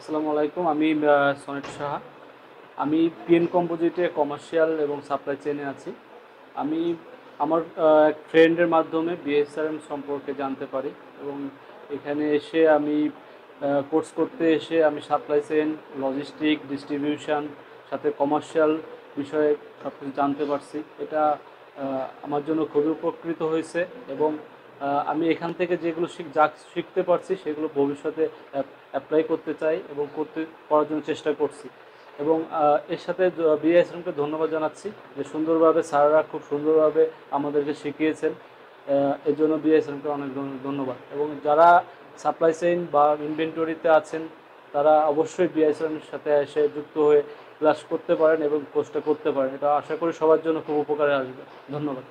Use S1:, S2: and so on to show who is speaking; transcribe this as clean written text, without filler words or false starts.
S1: আসসালামু আলাইকুম। আমি সনেট সাহা। আমি পিএন কম্পোজিটে কমার্শিয়াল এবং সাপ্লাই চেইনে আছি। আমি আমার এক ফ্রেন্ডের মাধ্যমে বিএসআরএম সম্পর্কে জানতে পারি এবং এখানে এসে আমি কোর্স করতে এসে আমি সাপ্লাই চেইন, লজিস্টিক, ডিস্ট্রিবিউশন সাথে কমার্শিয়াল বিষয়ে সব কিছু জানতে পারছি। এটা আমার জন্য খুবই উপকৃত হয়েছে এবং আমি এখান থেকে যেগুলো যা শিখতে পারছি সেগুলো ভবিষ্যতে অ্যাপ্লাই করতে চাই এবং করার জন্য চেষ্টা করছি। এবং এর সাথে বিএসএমকে ধন্যবাদ জানাচ্ছি যে সুন্দরভাবে স্যাররা খুব সুন্দরভাবে আমাদেরকে শিখিয়েছেন। এর জন্য বিএসএমকে অনেক ধন্যবাদ। এবং যারা সাপ্লাই চেইন বা ইনভেন্টরিতে আছেন তারা অবশ্যই বিএসএমের সাথে এসে যুক্ত হয়ে ক্লাস করতে পারেন এবং কোর্সটা করতে পারেন। এটা আশা করি সবার জন্য খুব উপকারে আসবে। ধন্যবাদ।